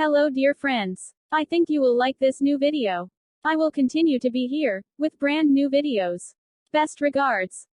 Hello dear friends. I think you will like this new video. I will continue to be here, with brand new videos. Best regards.